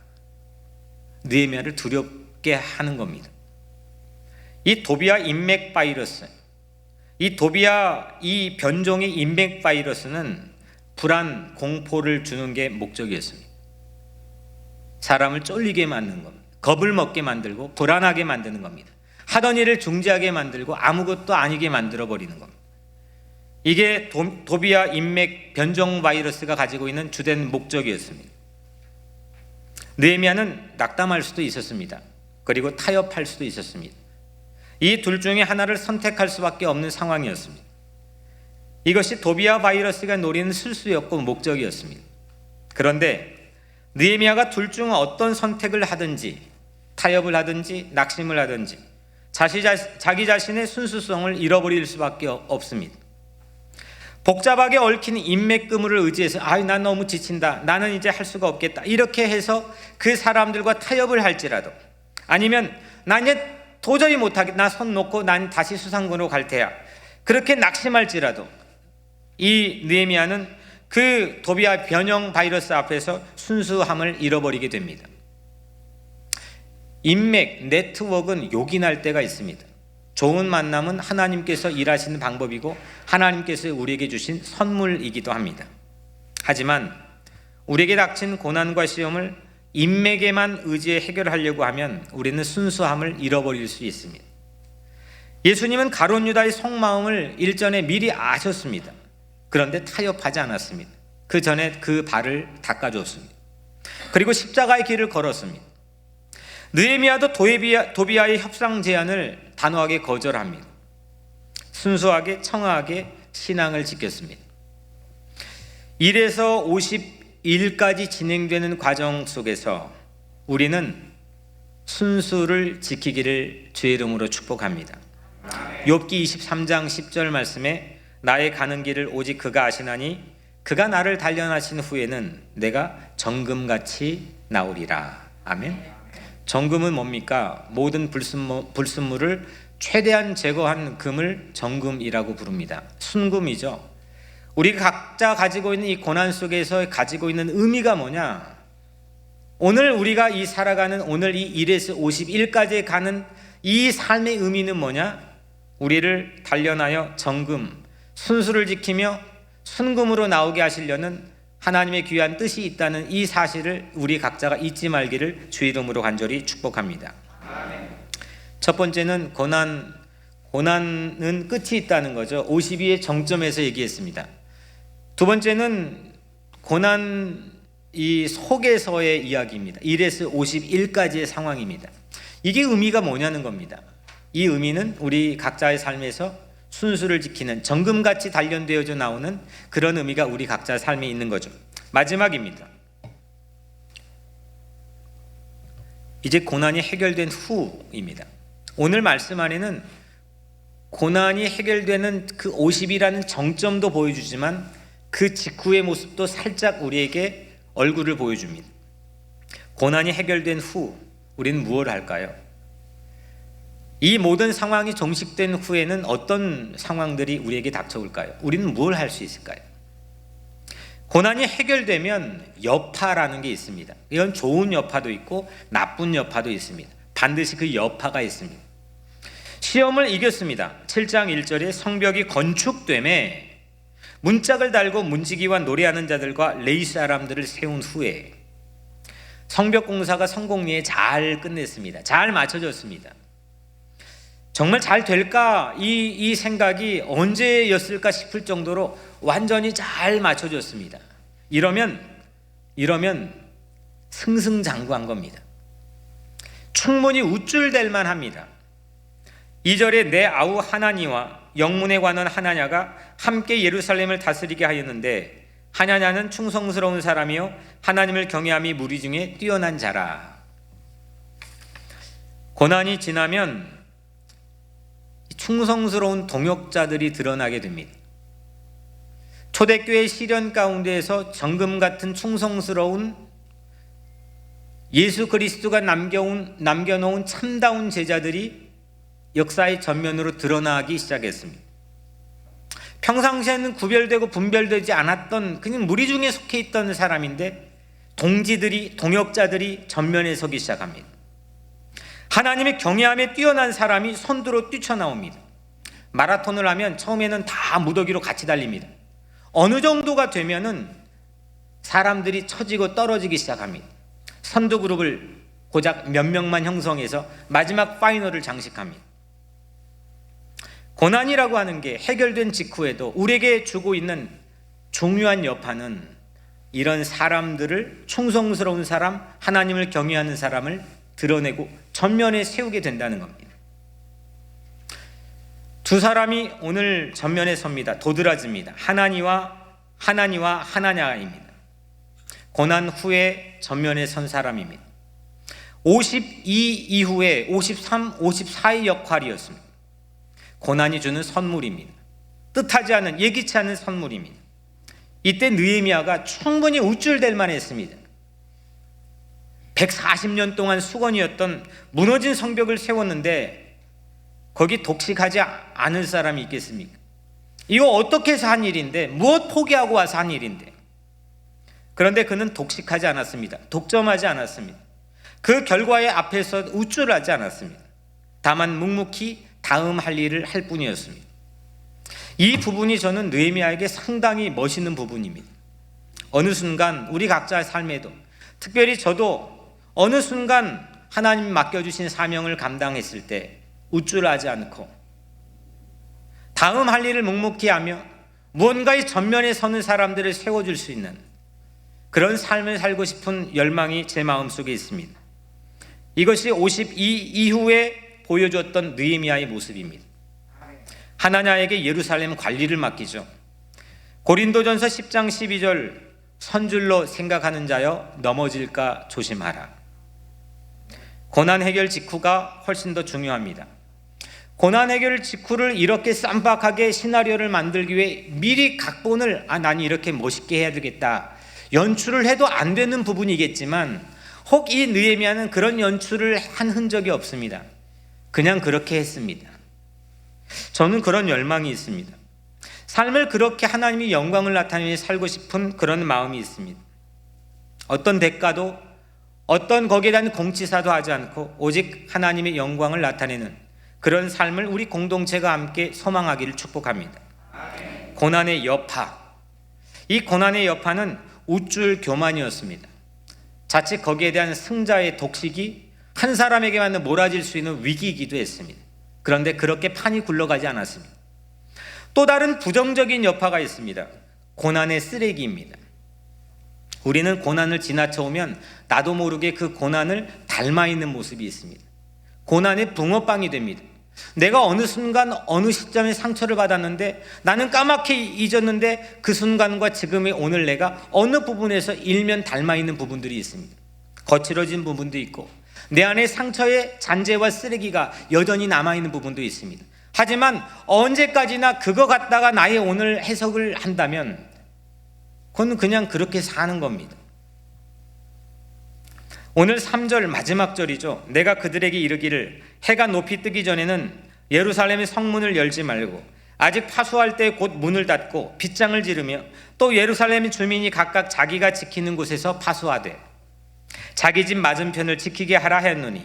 A: 느헤미야를 두렵게 하는 겁니다. 이 도비아 인맥 바이러스, 이 도비아 이 변종의 인맥 바이러스는 불안, 공포를 주는 게 목적이었습니다. 사람을 쫄리게 만드는 겁니다. 겁을 먹게 만들고 불안하게 만드는 겁니다. 하던 일을 중지하게 만들고 아무것도 아니게 만들어버리는 겁니다. 이게 도비아 인맥 변종 바이러스가 가지고 있는 주된 목적이었습니다. 느헤미야는 낙담할 수도 있었습니다. 그리고 타협할 수도 있었습니다. 이 둘 중에 하나를 선택할 수밖에 없는 상황이었습니다. 이것이 도비아 바이러스가 노리는 실수였고 목적이었습니다. 그런데 느헤미야가 둘 중 어떤 선택을 하든지, 타협을 하든지 낙심을 하든지 자기 자신의 순수성을 잃어버릴 수밖에 없습니다. 복잡하게 얽힌 인맥 그물을 의지해서 난 너무 지친다, 나는 이제 할 수가 없겠다, 이렇게 해서 그 사람들과 타협을 할지라도, 아니면 나 이제 도저히 못하겠다, 나 손 놓고 난 다시 수상군으로 갈 테야, 그렇게 낙심할지라도 이 느헤미야는 그 도비아 변형 바이러스 앞에서 순수함을 잃어버리게 됩니다. 인맥, 네트워크는 요긴할 때가 있습니다. 좋은 만남은 하나님께서 일하시는 방법이고 하나님께서 우리에게 주신 선물이기도 합니다. 하지만 우리에게 닥친 고난과 시험을 인맥에만 의지해 해결하려고 하면 우리는 순수함을 잃어버릴 수 있습니다. 예수님은 가룟 유다의 속마음을 일전에 미리 아셨습니다. 그런데 타협하지 않았습니다. 그 전에 그 발을 닦아줬습니다. 그리고 십자가의 길을 걸었습니다. 느헤미야도 도비아의 협상 제안을 단호하게 거절합니다. 순수하게 청아하게 신앙을 지켰습니다. 1에서 50일까지 진행되는 과정 속에서 우리는 순수를 지키기를 주의 이름으로 축복합니다. 욥기 23장 10절 말씀에 나의 가는 길을 오직 그가 아시나니 그가 나를 단련하신 후에는 내가 정금같이 나오리라. 아멘. 정금은 뭡니까? 모든 불순물을 최대한 제거한 금을 정금이라고 부릅니다. 순금이죠. 우리 각자 가지고 있는 이 고난 속에서 가지고 있는 의미가 뭐냐? 오늘 우리가 이 살아가는 오늘 이 1에서 51까지 가는 이 삶의 의미는 뭐냐? 우리를 단련하여 정금, 순수를 지키며 순금으로 나오게 하시려는 하나님의 귀한 뜻이 있다는 이 사실을 우리 각자가 잊지 말기를 주의 이름으로 간절히 축복합니다. 첫 번째는 고난은 끝이 있다는 거죠. 52의 정점에서 얘기했습니다. 두 번째는 고난 이 속에서의 이야기입니다. 1에서 51까지의 상황입니다. 이게 의미가 뭐냐는 겁니다. 이 의미는 우리 각자의 삶에서 순수를 지키는 정금같이 단련되어져 나오는 그런 의미가 우리 각자의 삶에 있는 거죠. 마지막입니다. 이제 고난이 해결된 후입니다. 오늘 말씀 안에는 고난이 해결되는 그 50이라는 정점도 보여주지만 그 직후의 모습도 살짝 우리에게 얼굴을 보여줍니다. 고난이 해결된 후 우리는 무엇을 할까요? 이 모든 상황이 종식된 후에는 어떤 상황들이 우리에게 닥쳐올까요? 우리는 뭘 할 수 있을까요? 고난이 해결되면 여파라는 게 있습니다. 이건 좋은 여파도 있고 나쁜 여파도 있습니다. 반드시 그 여파가 있습니다. 시험을 이겼습니다. 7장 1절에 성벽이 건축됨에 문짝을 달고 문지기와 노래하는 자들과 레위 사람들을 세운 후에 성벽 공사가 성공리에 잘 끝냈습니다. 잘 맞춰졌습니다. 정말 잘 될까? 이 생각이 언제였을까 싶을 정도로 완전히 잘 맞춰졌습니다. 이러면 승승장구한 겁니다. 충분히 우쭐댈 만합니다. 2절에 내 아우 하나니와 영문에 관한 하나냐가 함께 예루살렘을 다스리게 하였는데 하나냐는 충성스러운 사람이요 하나님을 경외함이 무리 중에 뛰어난 자라. 고난이 지나면 충성스러운 동역자들이 드러나게 됩니다. 초대교회 시련 가운데에서 정금 같은 충성스러운 예수 그리스도가 남겨놓은 참다운 제자들이 역사의 전면으로 드러나기 시작했습니다. 평상시에는 구별되고 분별되지 않았던 그냥 무리 중에 속해 있던 사람인데 동역자들이 전면에 서기 시작합니다. 하나님의 경외함에 뛰어난 사람이 선두로 뛰쳐나옵니다. 마라톤을 하면 처음에는 다 무더기로 같이 달립니다. 어느 정도가 되면은 사람들이 처지고 떨어지기 시작합니다. 선두 그룹을 고작 몇 명만 형성해서 마지막 파이널을 장식합니다. 고난이라고 하는 게 해결된 직후에도 우리에게 주고 있는 중요한 여파는 이런 사람들을, 충성스러운 사람, 하나님을 경외하는 사람을 드러내고 전면에 세우게 된다는 겁니다. 두 사람이 오늘 전면에 섭니다. 도드라집니다. 하나니와 하나냐입니다. 고난 후에 전면에 선 사람입니다. 52 이후에 53, 54의 역할이었습니다. 고난이 주는 선물입니다. 뜻하지 않은, 예기치 않은 선물입니다. 이때 느헤미야가 충분히 우쭐댈 만했습니다. 140년 동안 수건이었던 무너진 성벽을 세웠는데 거기 독식하지 않을 사람이 있겠습니까? 이거 어떻게 해서 한 일인데, 무엇 포기하고 와서 한 일인데. 그런데 그는 독식하지 않았습니다. 독점하지 않았습니다. 그 결과의 앞에서 우쭐하지 않았습니다. 다만 묵묵히 다음 할 일을 할 뿐이었습니다. 이 부분이 저는 느헤미야에게 상당히 멋있는 부분입니다. 어느 순간 우리 각자의 삶에도, 특별히 저도 어느 순간 하나님 맡겨주신 사명을 감당했을 때 우쭐하지 않고 다음 할 일을 묵묵히 하며 무언가의 전면에 서는 사람들을 세워줄 수 있는 그런 삶을 살고 싶은 열망이 제 마음속에 있습니다. 이것이 52 이후에 보여줬던 느헤미야의 모습입니다. 하나냐에게 예루살렘 관리를 맡기죠. 고린도전서 10장 12절, 선줄로 생각하는 자여 넘어질까 조심하라. 고난 해결 직후가 훨씬 더 중요합니다. 고난 해결 직후를 이렇게 쌈박하게 시나리오를 만들기 위해 미리 각본을 난 이렇게 멋있게 해야 되겠다, 연출을 해도 안 되는 부분이겠지만 혹 이 느헤미야는 그런 연출을 한 흔적이 없습니다. 그냥 그렇게 했습니다. 저는 그런 열망이 있습니다. 삶을 그렇게 하나님의 영광을 나타내며 살고 싶은 그런 마음이 있습니다. 어떤 대가도, 어떤 거기에 대한 공치사도 하지 않고 오직 하나님의 영광을 나타내는 그런 삶을 우리 공동체가 함께 소망하기를 축복합니다. 고난의 여파, 이 고난의 여파는 우쭐 교만이었습니다. 자칫 거기에 대한 승자의 독식이 한 사람에게만 몰아질 수 있는 위기이기도 했습니다. 그런데 그렇게 판이 굴러가지 않았습니다. 또 다른 부정적인 여파가 있습니다. 고난의 쓰레기입니다. 우리는 고난을 지나쳐오면 나도 모르게 그 고난을 닮아 있는 모습이 있습니다. 고난의 붕어빵이 됩니다. 내가 어느 순간 어느 시점에 상처를 받았는데 나는 까맣게 잊었는데 그 순간과 지금의 오늘 내가 어느 부분에서 일면 닮아 있는 부분들이 있습니다. 거칠어진 부분도 있고 내 안에 상처의 잔재와 쓰레기가 여전히 남아있는 부분도 있습니다. 하지만 언제까지나 그거 갖다가 나의 오늘 해석을 한다면 그건 그냥 그렇게 사는 겁니다. 오늘 3절 마지막 절이죠. 내가 그들에게 이르기를 해가 높이 뜨기 전에는 예루살렘의 성문을 열지 말고 아직 파수할 때 곧 문을 닫고 빗장을 지르며 또 예루살렘의 주민이 각각 자기가 지키는 곳에서 파수하되 자기 집 맞은편을 지키게 하라 했노니.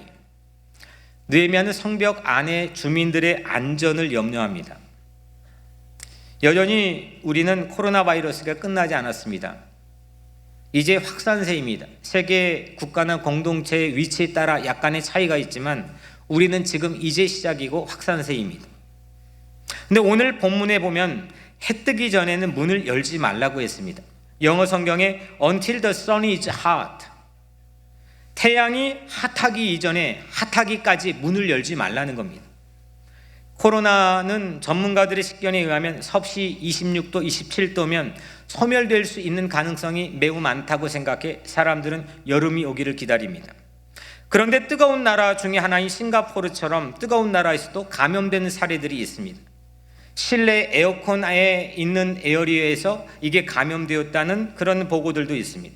A: 느헤미야는 성벽 안에 주민들의 안전을 염려합니다. 여전히 우리는 코로나 바이러스가 끝나지 않았습니다. 이제 확산세입니다. 세계 국가나 공동체의 위치에 따라 약간의 차이가 있지만 우리는 지금 이제 시작이고 확산세입니다. 근데 오늘 본문에 보면 해 뜨기 전에는 문을 열지 말라고 했습니다. 영어 성경에 until the sun is hot, 태양이 핫하기 이전에 핫하기까지 문을 열지 말라는 겁니다. 코로나는 전문가들의 식견에 의하면 섭씨 26도, 27도면 소멸될 수 있는 가능성이 매우 많다고 생각해 사람들은 여름이 오기를 기다립니다. 그런데 뜨거운 나라 중에 하나인 싱가포르처럼 뜨거운 나라에서도 감염되는 사례들이 있습니다. 실내 에어컨에 있는 에어리어에서 이게 감염되었다는 그런 보고들도 있습니다.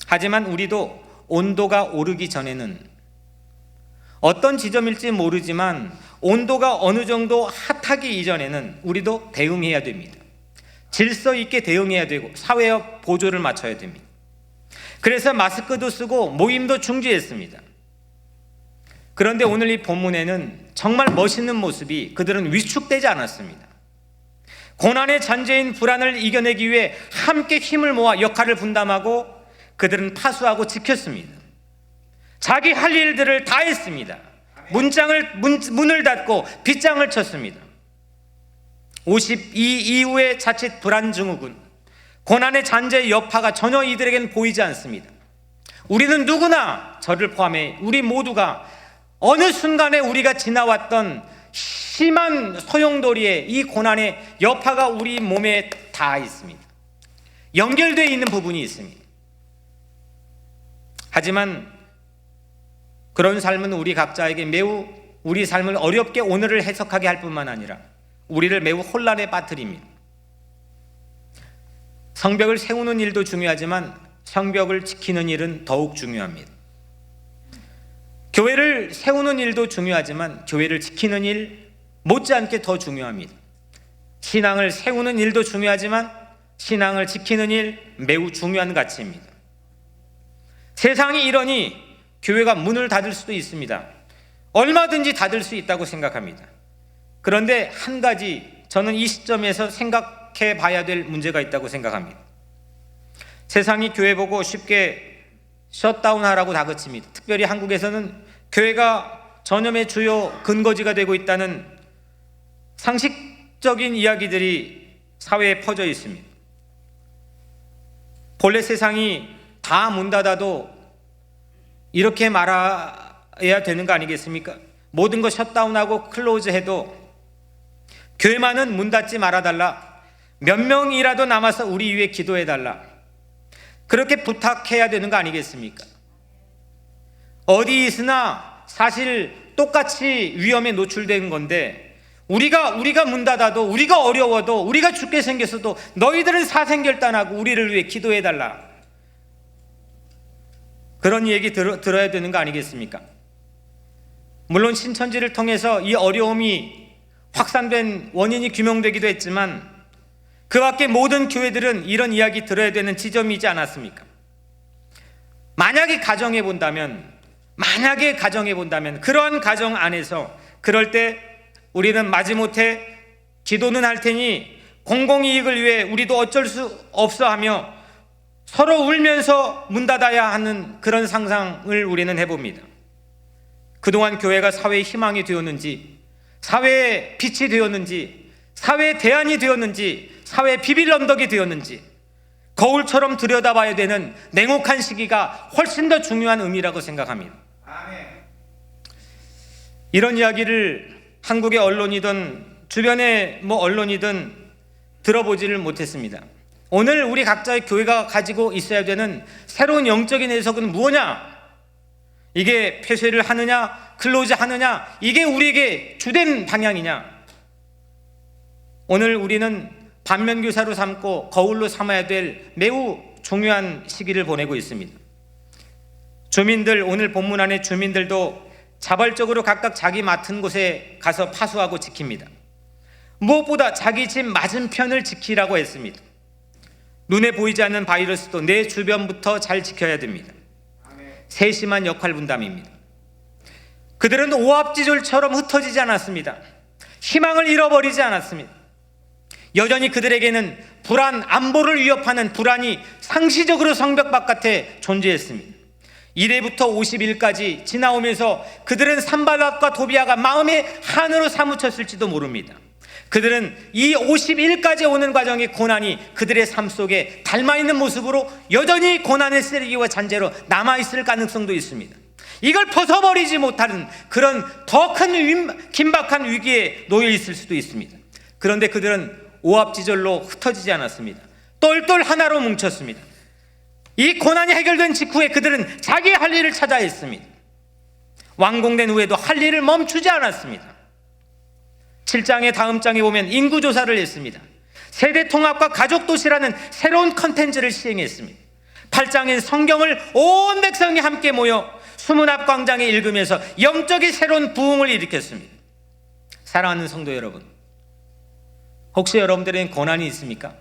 A: 하지만 우리도 온도가 오르기 전에는, 어떤 지점일지 모르지만 온도가 어느 정도 핫하기 이전에는 우리도 대응해야 됩니다. 질서 있게 대응해야 되고 사회와 보조를 맞춰야 됩니다. 그래서 마스크도 쓰고 모임도 중지했습니다. 그런데 오늘 이 본문에는 정말 멋있는 모습이, 그들은 위축되지 않았습니다. 고난의 잔재인 불안을 이겨내기 위해 함께 힘을 모아 역할을 분담하고 그들은 파수하고 지켰습니다. 자기 할 일들을 다 했습니다. 문을 닫고 빗장을 쳤습니다. 52 이후에 자칫 불안증후군, 고난의 잔재의 여파가 전혀 이들에게는 보이지 않습니다. 우리는 누구나, 저를 포함해 우리 모두가 어느 순간에 우리가 지나왔던 심한 소용돌이의 이 고난의 여파가 우리 몸에 다 있습니다. 연결되어 있는 부분이 있습니다. 하지만 그런 삶은 우리 각자에게 매우, 우리 삶을 어렵게 오늘을 해석하게 할 뿐만 아니라 우리를 매우 혼란에 빠뜨립니다. 성벽을 세우는 일도 중요하지만 성벽을 지키는 일은 더욱 중요합니다. 교회를 세우는 일도 중요하지만 교회를 지키는 일 못지않게 더 중요합니다. 신앙을 세우는 일도 중요하지만 신앙을 지키는 일 매우 중요한 가치입니다. 세상이 이러니 교회가 문을 닫을 수도 있습니다. 얼마든지 닫을 수 있다고 생각합니다. 그런데 한 가지 저는 이 시점에서 생각해 봐야 될 문제가 있다고 생각합니다. 세상이 교회 보고 쉽게 셧다운하라고 다그칩니다. 특별히 한국에서는 교회가 전염의 주요 근거지가 되고 있다는 상식적인 이야기들이 사회에 퍼져 있습니다. 본래 세상이 다 문 닫아도 이렇게 말해야 되는 거 아니겠습니까? 모든 거 셧다운하고 클로즈해도 교회만은 문 닫지 말아달라, 몇 명이라도 남아서 우리 위해 기도해달라, 그렇게 부탁해야 되는 거 아니겠습니까? 어디 있으나 사실 똑같이 위험에 노출된 건데, 우리가 문 닫아도, 우리가 어려워도, 우리가 죽게 생겼어도 너희들은 사생결단하고 우리를 위해 기도해달라, 그런 얘기 들어야 되는 거 아니겠습니까? 물론 신천지를 통해서 이 어려움이 확산된 원인이 규명되기도 했지만 그 밖에 모든 교회들은 이런 이야기 들어야 되는 지점이지 않았습니까? 만약에 가정해 본다면 그러한 가정 안에서 그럴 때 우리는 마지못해 기도는 할 테니 공공이익을 위해 우리도 어쩔 수 없어 하며 서로 울면서 문 닫아야 하는 그런 상상을 우리는 해봅니다. 그동안 교회가 사회의 희망이 되었는지, 사회의 빛이 되었는지, 사회의 대안이 되었는지, 사회의 비빌 언덕이 되었는지 거울처럼 들여다봐야 되는 냉혹한 시기가 훨씬 더 중요한 의미라고 생각합니다. 아멘. 이런 이야기를 한국의 언론이든 주변의 언론이든 들어보지를 못했습니다. 오늘 우리 각자의 교회가 가지고 있어야 되는 새로운 영적인 해석은 무엇냐? 이게 폐쇄를 하느냐, 클로즈 하느냐, 이게 우리에게 주된 방향이냐? 오늘 우리는 반면교사로 삼고 거울로 삼아야 될 매우 중요한 시기를 보내고 있습니다. 주민들, 오늘 본문 안에 주민들도 자발적으로 각각 자기 맡은 곳에 가서 파수하고 지킵니다. 무엇보다 자기 집 맞은편을 지키라고 했습니다. 눈에 보이지 않는 바이러스도 내 주변부터 잘 지켜야 됩니다. 세심한 역할 분담입니다. 그들은 오합지졸처럼 흩어지지 않았습니다. 희망을 잃어버리지 않았습니다. 여전히 그들에게는 불안, 안보를 위협하는 불안이 상시적으로 성벽 바깥에 존재했습니다. 1회부터 50일까지 지나오면서 그들은 산발락과 도비아가 마음의 한으로 사무쳤을지도 모릅니다. 그들은 이 50일까지 오는 과정의 고난이 그들의 삶 속에 닮아있는 모습으로 여전히 고난의 쓰레기와 잔재로 남아있을 가능성도 있습니다. 이걸 벗어버리지 못하는 그런 더 큰 긴박한 위기에 놓여 있을 수도 있습니다. 그런데 그들은 오합지졸로 흩어지지 않았습니다. 똘똘 하나로 뭉쳤습니다. 이 고난이 해결된 직후에 그들은 자기의 할 일을 찾아 했습니다. 완공된 후에도 할 일을 멈추지 않았습니다. 7장의 다음 장에 보면 인구조사를 했습니다. 세대통합과 가족도시라는 새로운 컨텐츠를 시행했습니다. 8장엔 성경을 온 백성이 함께 모여 수문앞 광장에 읽으면서 영적인 새로운 부흥을 일으켰습니다. 사랑하는 성도 여러분, 혹시 여러분들에겐 고난이 있습니까?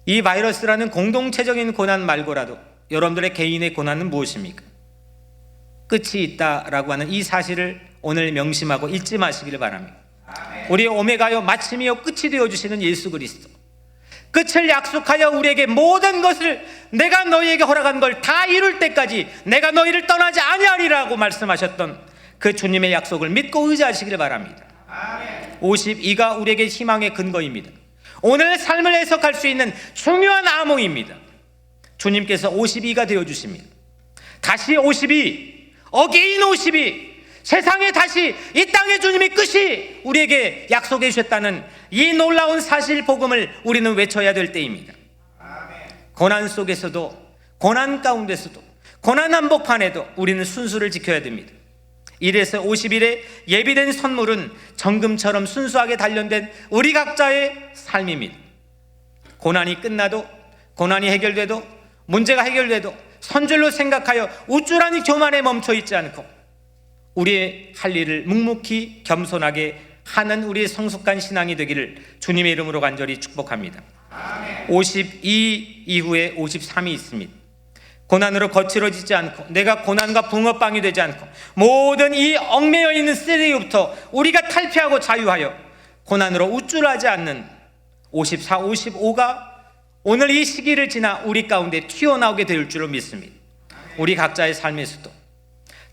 A: 이 바이러스라는 공동체적인 고난 말고라도 여러분들의 개인의 고난은 무엇입니까? 끝이 있다라고 하는 이 사실을 오늘 명심하고 잊지 마시기를 바랍니다. 우리 오메가요 마침이요 끝이 되어주시는 예수 그리스도, 끝을 약속하여 우리에게 모든 것을 내가 너희에게 허락한 걸 다 이룰 때까지 내가 너희를 떠나지 아니하리라고 말씀하셨던 그 주님의 약속을 믿고 의지하시기를 바랍니다. 52가 우리에게 희망의 근거입니다. 오늘 삶을 해석할 수 있는 중요한 암호입니다. 주님께서 52가 되어주십니다. 다시 52, 어게인 52, 세상에 다시 이 땅의 주님의 끝이 우리에게 약속해 주셨다는 이 놀라운 사실 복음을 우리는 외쳐야 될 때입니다. 고난 속에서도, 고난 가운데서도, 고난 한복판에도 우리는 순수를 지켜야 됩니다. 1에서 50일에 예비된 선물은 정금처럼 순수하게 단련된 우리 각자의 삶입니다. 고난이 끝나도, 고난이 해결돼도, 문제가 해결돼도 선줄로 생각하여 우쭐한 교만에 멈춰 있지 않고 우리의 할 일을 묵묵히 겸손하게 하는 우리의 성숙한 신앙이 되기를 주님의 이름으로 간절히 축복합니다. 52 이후에 53이 있습니다. 고난으로 거칠어지지 않고 내가 고난과 붕어빵이 되지 않고 모든 이 얽매여 있는 쓰레기부터 우리가 탈피하고 자유하여 고난으로 우쭐하지 않는 54, 55가 오늘 이 시기를 지나 우리 가운데 튀어나오게 될 줄로 믿습니다. 우리 각자의 삶에서도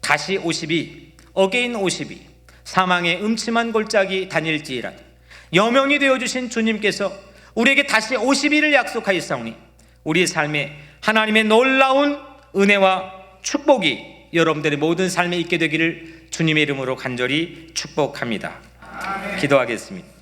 A: 다시 52, 어게인 52, 사망의 음침한 골짜기 다닐지라도 여명이 되어주신 주님께서 우리에게 다시 52를 약속하였사오니 우리 삶에 하나님의 놀라운 은혜와 축복이 여러분들의 모든 삶에 있게 되기를 주님의 이름으로 간절히 축복합니다. 기도하겠습니다.